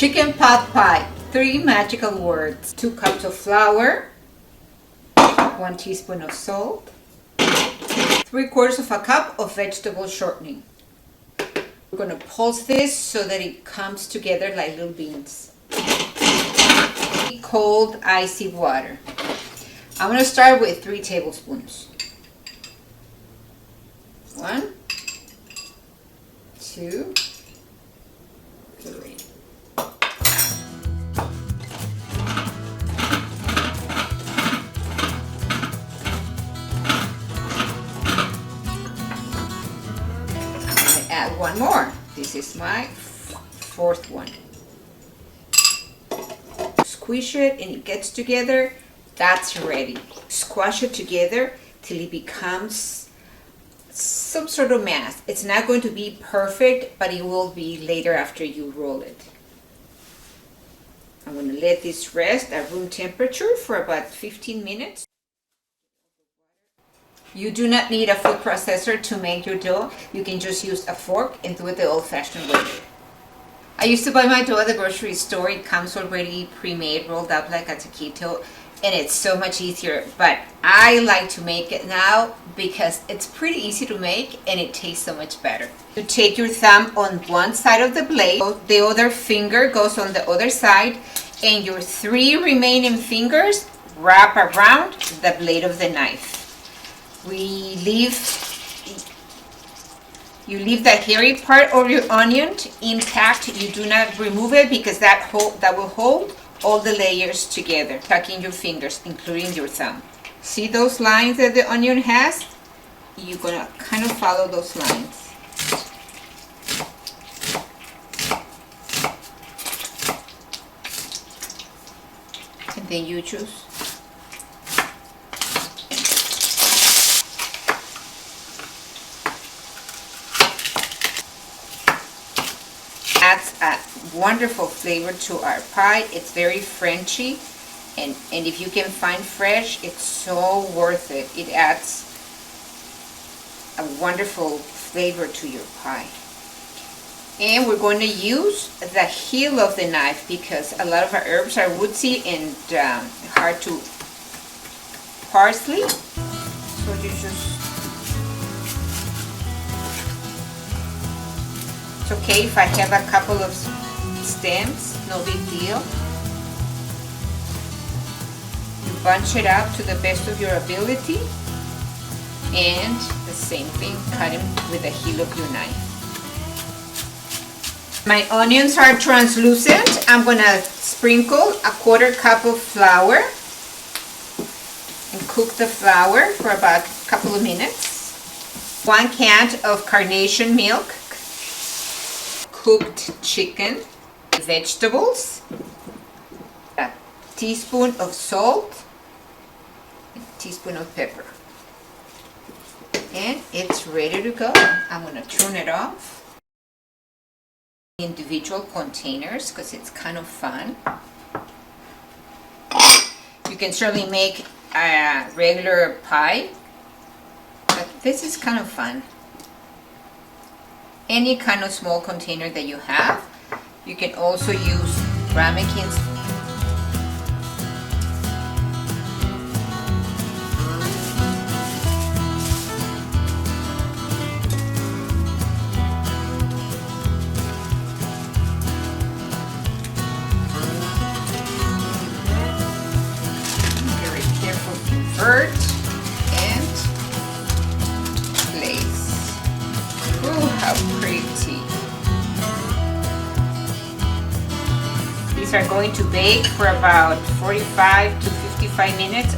Chicken pot pie, 3 magical words. 2 cups of flour, 1 teaspoon of salt, 3/4 of a cup of vegetable shortening. We're going to pulse this so that it comes together like little beans. Cold icy water. I'm going to start with 3 tablespoons. 1, 2, 3. Add 1 more. This is my 4th one. Squish it and it gets together. That's ready. Squash it together till it becomes some sort of mass. It's not going to be perfect, but it will be later after you roll it. I'm going to let this rest at room temperature for about 15 minutes. You do not need a food processor to make your dough. You can just use a fork and do it the old-fashioned way. I used to buy my dough at the grocery store. It comes already pre-made, rolled up like a taquito, and it's so much easier. But I like to make it now because it's pretty easy to make and it tastes so much better. You take your thumb on one side of the blade, the other finger goes on the other side, and your 3 remaining fingers wrap around the blade of the knife. You leave the hairy part of your onion intact. You do not remove it because that will hold all the layers together. Tuck in your fingers, including your thumb. See those lines that the onion has? You're gonna kind of follow those lines. And then you choose. Adds a wonderful flavor to our pie. It's very Frenchy, and if you can find fresh, it's so worth it. It adds a wonderful flavor to your pie. And we're going to use the heel of the knife because a lot of our herbs are woodsy and hard to parsley. So you just, it's okay if I have a couple of stems, no big deal. You bunch it up to the best of your ability, and the same thing, cut them with the heel of your knife. My onions are translucent. I'm gonna sprinkle a 1/4 cup of flour and cook the flour for about a couple of minutes. 1 can of carnation milk, cooked chicken, vegetables, a teaspoon of salt, and a teaspoon of pepper. And it's ready to go. I'm going to turn it off. Individual containers because it's kind of fun. You can certainly make a regular pie, but this is kind of fun. Any kind of small container that you have. You can also use ramekins. Very careful, invert and place. Ooh, how pretty. These are going to bake for about 45 to 55 minutes